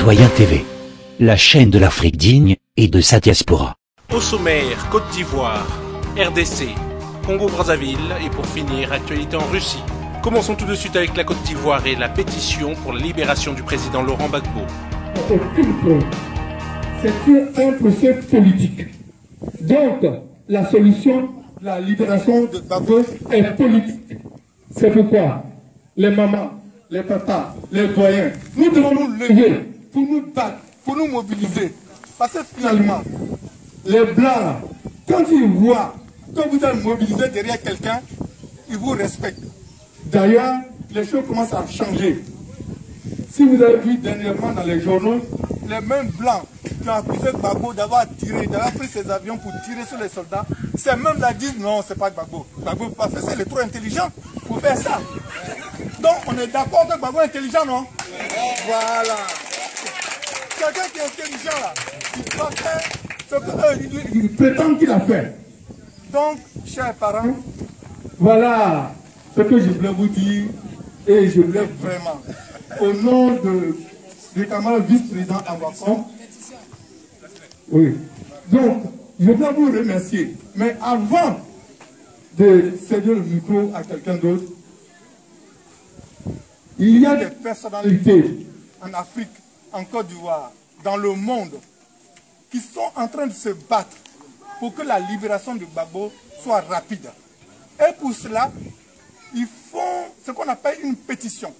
Citoyen TV, la chaîne de l'Afrique digne et de sa diaspora. Au sommaire, Côte d'Ivoire, RDC, Congo-Brazzaville et pour finir, actualité en Russie. Commençons tout de suite avec la Côte d'Ivoire et la pétition pour la libération du président Laurent Gbagbo. C'est un procès politique. Donc, la solution, la libération de Gbagbo est politique. C'est pourquoi les mamans, les papas, les doyens, nous devons nous lever pour nous battre, pour nous mobiliser. Parce que finalement, les Blancs, quand ils voient que vous êtes mobilisé derrière quelqu'un, ils vous respectent. D'ailleurs, les choses commencent à changer. Si vous avez vu dernièrement dans les journaux, les mêmes Blancs qui ont accusé Gbagbo d'avoir tiré, d'avoir pris ses avions pour tirer sur les soldats, ces mêmes-là disent non, c'est pas Gbagbo. Gbagbo ne peut pas faire ça, il est trop intelligent pour faire ça. Donc on est d'accord que Gbagbo est intelligent, non? Voilà. Quelqu'un qui est intelligent là, il doit faire ce qu'il prétend qu'il a fait. Donc, chers parents, voilà ce que je voulais vous dire et je voulais vraiment, au nom du camarade vice-président Amwakon, oui. Donc, je voulais vous remercier. Mais avant de céder le micro à quelqu'un d'autre, il y a des personnalités en Afrique, en Côte d'Ivoire, dans le monde, qui sont en train de se battre pour que la libération de Gbagbo soit rapide. Et pour cela, ils font ce qu'on appelle une pétition.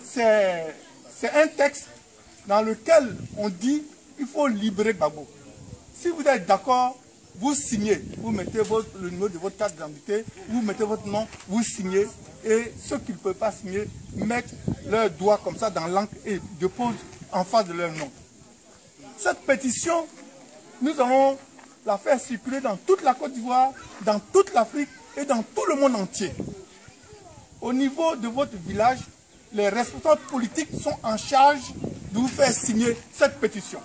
C'est un texte dans lequel on dit qu'il faut libérer Gbagbo. Si vous êtes d'accord, vous signez, vous mettez le numéro de votre carte d'identité, vous mettez votre nom, vous signez, et ceux qui ne peuvent pas signer mettent leurs doigts comme ça dans l'encre et déposent en face de leur nom. Cette pétition, nous allons la faire circuler dans toute la Côte d'Ivoire, dans toute l'Afrique et dans tout le monde entier. Au niveau de votre village, les responsables politiques sont en charge de vous faire signer cette pétition.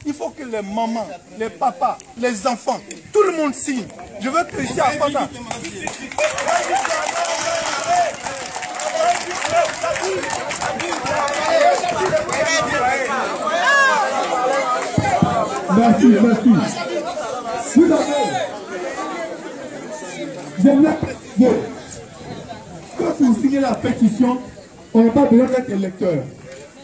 Il faut que les mamans, les papas, les enfants, tout le monde signe. Je veux que ici à Fata. Merci, merci. Tout d'abord, j'aimerais préciser que pour signer la pétition, on n'a pas besoin d'être électeur.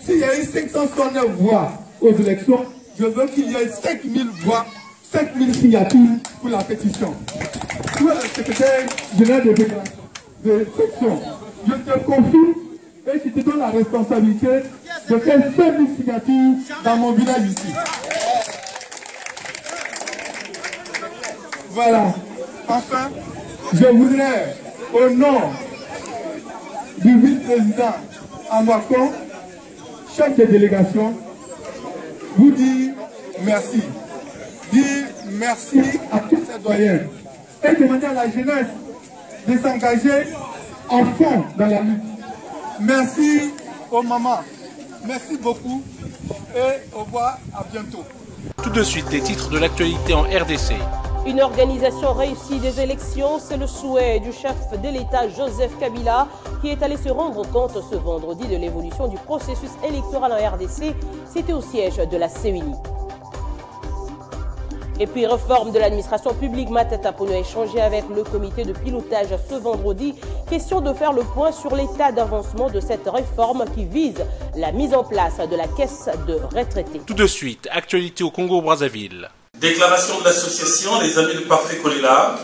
S'il y a eu 569 voix aux élections, je veux qu'il y ait 5000 voix, 5000 signatures pour la pétition. Toi, le secrétaire général de section, je te confie et je te donne la responsabilité de faire 5000 signatures dans mon village ici. Voilà. Enfin, je voudrais, au nom du vice-président Amwakon, chef de délégation, vous dire merci. Dire merci à tous ces doyens. Et demander à la jeunesse de s'engager en fond dans la lutte. Merci aux mamans. Merci beaucoup. Et au revoir, à bientôt. Tout de suite, les titres de l'actualité en RDC. Une organisation réussie des élections, c'est le souhait du chef de l'État Joseph Kabila qui est allé se rendre compte ce vendredi de l'évolution du processus électoral en RDC. C'était au siège de la CENI. Et puis réforme de l'administration publique, Matata Ponyo a échangé avec le comité de pilotage ce vendredi. Question de faire le point sur l'état d'avancement de cette réforme qui vise la mise en place de la caisse de retraités. Tout de suite, actualité au Congo-Brazzaville. Déclaration de l'association Les Amis de Parfait Kolela,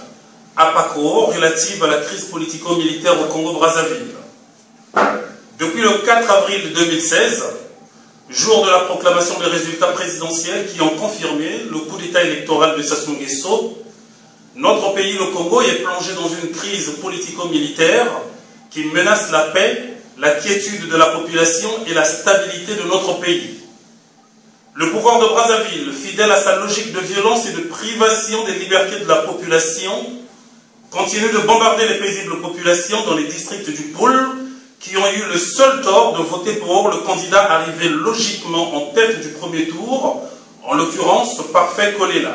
APACO, relative à la crise politico-militaire au Congo-Brazzaville. Depuis le 4 avril 2016, jour de la proclamation des résultats présidentiels qui ont confirmé le coup d'État électoral de Sassou Nguesso, notre pays, le Congo, est plongé dans une crise politico-militaire qui menace la paix, la quiétude de la population et la stabilité de notre pays. Le pouvoir de Brazzaville, fidèle à sa logique de violence et de privation des libertés de la population, continue de bombarder les paisibles populations dans les districts du Poul, qui ont eu le seul tort de voter pour le candidat arrivé logiquement en tête du premier tour, en l'occurrence Parfait Kolela.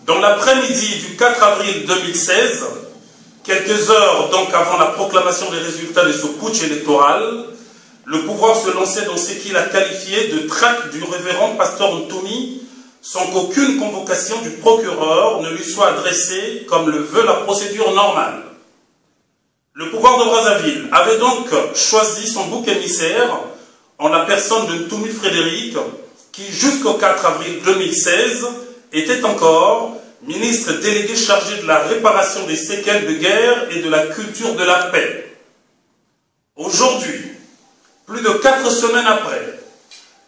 Dans l'après-midi du 4 avril 2016, quelques heures donc avant la proclamation des résultats de ce putsch électoral, le pouvoir se lançait dans ce qu'il a qualifié de traque du révérend pasteur Ntoumi, sans qu'aucune convocation du procureur ne lui soit adressée comme le veut la procédure normale. Le pouvoir de Brazzaville avait donc choisi son bouc émissaire en la personne de Ntoumi Frédéric, qui jusqu'au 4 avril 2016 était encore ministre délégué chargé de la réparation des séquelles de guerre et de la culture de la paix. Aujourd'hui, plus de 4 semaines après,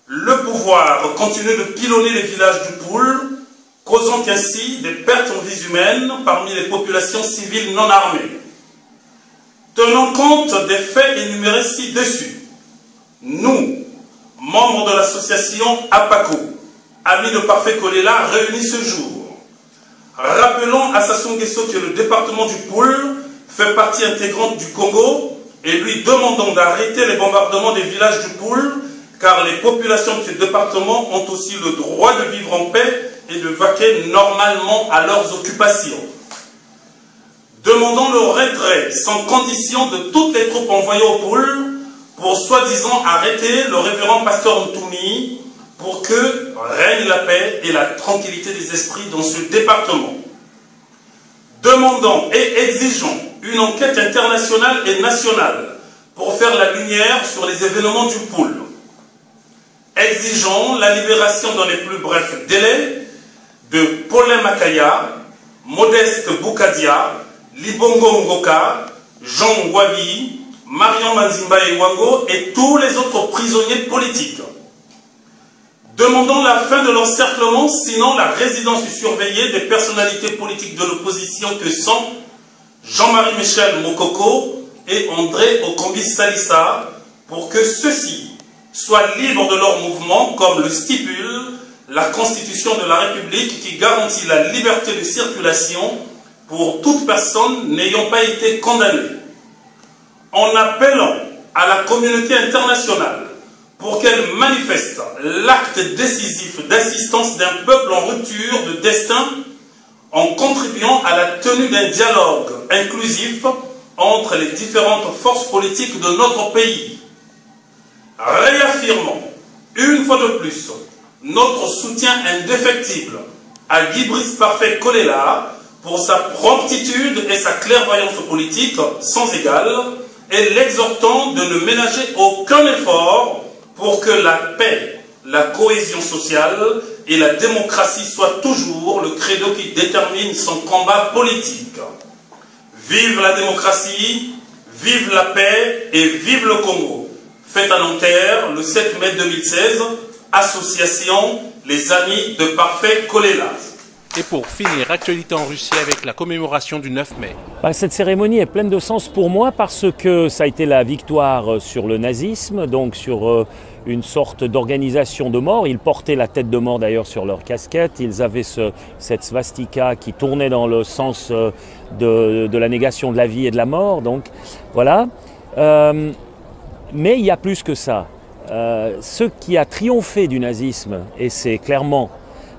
le pouvoir continue de pilonner les villages du Poul, causant ainsi des pertes en vies humaines parmi les populations civiles non armées. Tenant compte des faits énumérés ci-dessus, nous, membres de l'association APACO, Amis de Parfait Kolela, réunis ce jour, rappelons à Sassou Nguesso que le département du Poul fait partie intégrante du Congo et lui demandons d'arrêter les bombardements des villages du Poul, car les populations de ce département ont aussi le droit de vivre en paix et de vaquer normalement à leurs occupations. Demandons le retrait sans condition de toutes les troupes envoyées au Poul pour soi-disant arrêter le révérend pasteur Ntoumi pour que règne la paix et la tranquillité des esprits dans ce département. Demandons et exigeons une enquête internationale et nationale pour faire la lumière sur les événements du Poul. Exigeons la libération dans les plus brefs délais de Paulin Makaya, Modeste Boukadia, Libongo Ngoka, Jean Wabi, Marion Manzimba et Wango et tous les autres prisonniers politiques. Demandons la fin de l'encerclement, sinon la résidence surveillée des personnalités politiques de l'opposition que sont Jean-Marie Michel Mokoko et André Okombi Salissa, pour que ceux-ci soient libres de leur mouvement, comme le stipule la Constitution de la République qui garantit la liberté de circulation pour toute personne n'ayant pas été condamnée. En appelant à la communauté internationale pour qu'elle manifeste l'acte décisif d'assistance d'un peuple en rupture de destin en contribuant à la tenue d'un dialogue inclusif entre les différentes forces politiques de notre pays. Réaffirmons une fois de plus notre soutien indéfectible à Guy Brice Parfait Kolela pour sa promptitude et sa clairvoyance politique sans égale, et l'exhortant de ne ménager aucun effort pour que la paix, la cohésion sociale et la démocratie soient toujours le credo qui détermine son combat politique. Vive la démocratie, vive la paix et vive le Congo. Fête à Nanterre, le 7 mai 2016, association Les Amis de Parfait Kolela. Et pour finir, actualité en Russie avec la commémoration du 9 mai. Cette cérémonie est pleine de sens pour moi parce que ça a été la victoire sur le nazisme, donc sur une sorte d'organisation de mort. Ils portaient la tête de mort d'ailleurs sur leur casquette. Ils avaient cette swastika qui tournait dans le sens de la négation de la vie et de la mort. Donc voilà. Mais il y a plus que ça. Ce qui a triomphé du nazisme, et c'est clairement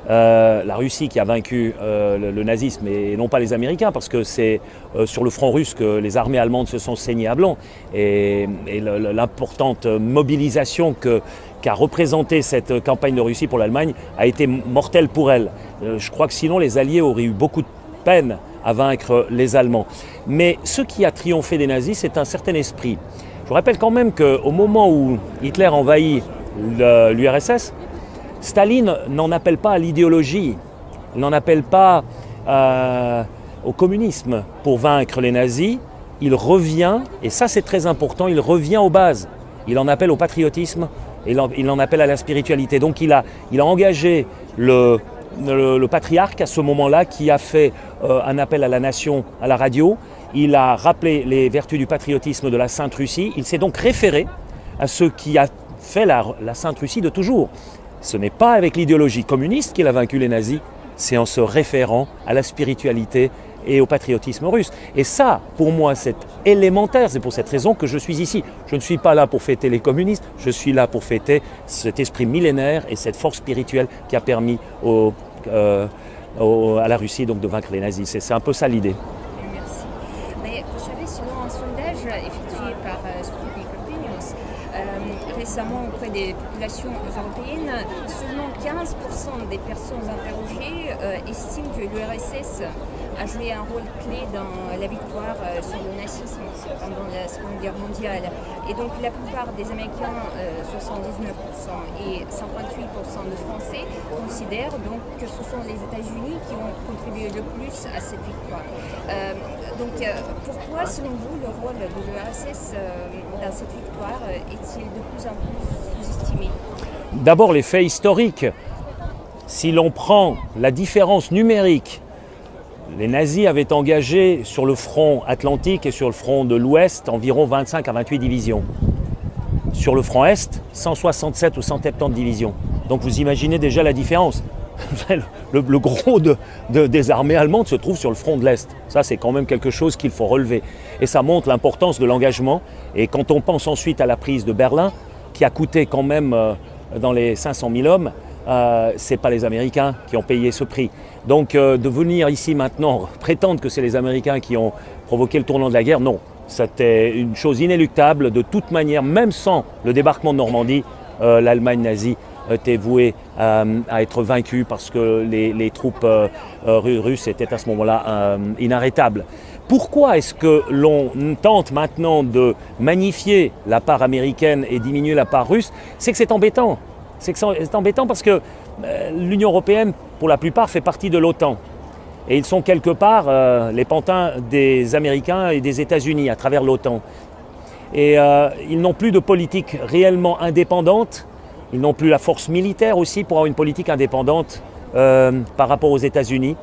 la Russie qui a vaincu le nazisme et non pas les Américains, parce que c'est sur le front russe que les armées allemandes se sont saignées à blanc, et l'importante mobilisation qu'a représentée cette campagne de Russie pour l'Allemagne a été mortelle pour elle. Je crois que sinon les Alliés auraient eu beaucoup de peine à vaincre les Allemands. Mais ce qui a triomphé des nazis, c'est un certain esprit. Je vous rappelle quand même qu'au moment où Hitler envahit l'URSS, Staline n'en appelle pas à l'idéologie, il n'en appelle pas au communisme pour vaincre les nazis. Il revient, et ça c'est très important, il revient aux bases. Il en appelle au patriotisme, il en appelle à la spiritualité. Donc il a engagé le patriarche à ce moment-là qui a fait un appel à la nation à la radio. Il a rappelé les vertus du patriotisme de la Sainte Russie. Il s'est donc référé à ce qui a fait la Sainte Russie de toujours. Ce n'est pas avec l'idéologie communiste qu'il a vaincu les nazis, c'est en se référant à la spiritualité et au patriotisme russe. Et ça, pour moi, c'est élémentaire. C'est pour cette raison que je suis ici. Je ne suis pas là pour fêter les communistes, je suis là pour fêter cet esprit millénaire et cette force spirituelle qui a permis à la Russie donc, de vaincre les nazis. C'est un peu ça l'idée. Merci. Mais Mais vous savez, selon un sondage effectué par Sputnik Opinions, récemment auprès des populations européennes, seulement 15% des personnes interrogées estiment que l'URSS a joué un rôle clé dans la victoire sur le nazisme pendant la Seconde Guerre mondiale. Et donc la plupart des Américains, 79% et 58% de Français, considèrent donc que ce sont les États-Unis qui ont contribué le plus à cette victoire. Pourquoi, selon vous, le rôle de l'URSS dans cette victoire est-il de plus en plus sous-estimé? D'abord, les faits historiques. Si l'on prend la différence numérique, les nazis avaient engagé sur le front atlantique et sur le front de l'Ouest environ 25 à 28 divisions. Sur le front Est, 167 ou 170 divisions. Donc vous imaginez déjà la différence. Le gros des armées allemandes se trouve sur le front de l'Est. Ça, c'est quand même quelque chose qu'il faut relever. Et ça montre l'importance de l'engagement. Et quand on pense ensuite à la prise de Berlin, qui a coûté quand même dans les 500 000 hommes, ce n'est pas les Américains qui ont payé ce prix. Donc de venir ici maintenant prétendre que c'est les Américains qui ont provoqué le tournant de la guerre, non. C'était une chose inéluctable. De toute manière, même sans le débarquement de Normandie, l'Allemagne nazie était vouée à être vaincue parce que les troupes russes étaient à ce moment-là inarrêtables. Pourquoi est-ce que l'on tente maintenant de magnifier la part américaine et diminuer la part russe? C'est que c'est embêtant. C'est embêtant parce que l'Union européenne, pour la plupart, fait partie de l'OTAN. Et ils sont quelque part les pantins des Américains et des États-Unis à travers l'OTAN. Et ils n'ont plus de politique réellement indépendante. Ils n'ont plus la force militaire aussi pour avoir une politique indépendante par rapport aux États-Unis.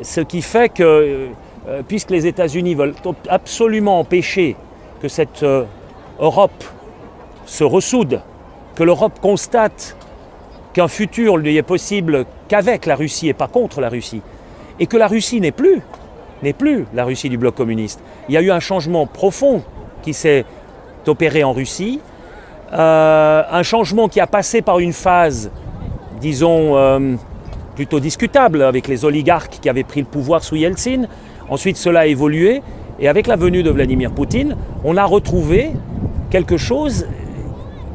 Ce qui fait que, puisque les États-Unis veulent absolument empêcher que cette Europe se ressoude, que l'Europe constate qu'un futur lui est possible qu'avec la Russie et pas contre la Russie, et que la Russie n'est plus la Russie du bloc communiste. Il y a eu un changement profond qui s'est opéré en Russie, un changement qui a passé par une phase, disons, plutôt discutable avec les oligarques qui avaient pris le pouvoir sous Yeltsin. Ensuite, cela a évolué, et avec la venue de Vladimir Poutine, on a retrouvé quelque chose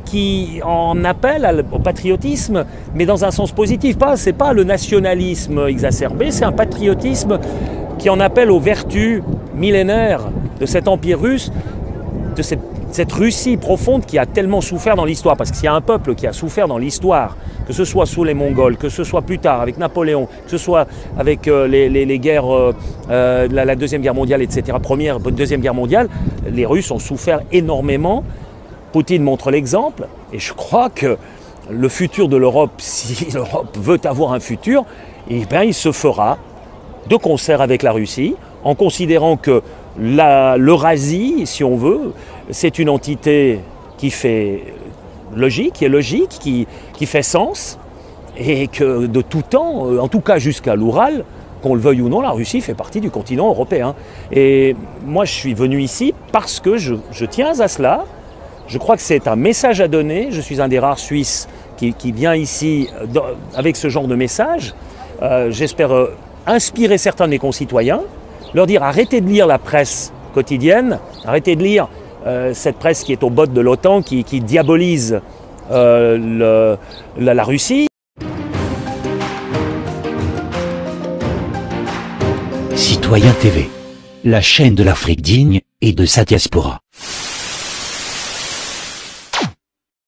qui en appelle au patriotisme, mais dans un sens positif. Ce n'est pas le nationalisme exacerbé, c'est un patriotisme qui en appelle aux vertus millénaires de cet empire russe, de cette Russie profonde qui a tellement souffert dans l'histoire. Parce que s'il y a un peuple qui a souffert dans l'histoire, que ce soit sous les Mongols, que ce soit plus tard avec Napoléon, que ce soit avec les guerres, la Deuxième Guerre mondiale, etc., Deuxième Guerre mondiale, les Russes ont souffert énormément. Poutine montre l'exemple, et je crois que le futur de l'Europe, si l'Europe veut avoir un futur, eh bien, il se fera de concert avec la Russie, en considérant que l'Eurasie, si on veut, c'est une entité qui fait logique, qui fait sens, et que de tout temps, en tout cas jusqu'à l'Oural, qu'on le veuille ou non, la Russie fait partie du continent européen. Et moi, je suis venu ici parce que je tiens à cela. Je crois que c'est un message à donner. Je suis un des rares Suisses qui vient ici avec ce genre de message. J'espère inspirer certains de mes concitoyens, leur dire arrêtez de lire la presse quotidienne, arrêtez de lire cette presse qui est au bottes de l'OTAN, qui diabolise la Russie. Citoyen TV, la chaîne de l'Afrique digne et de sa diaspora.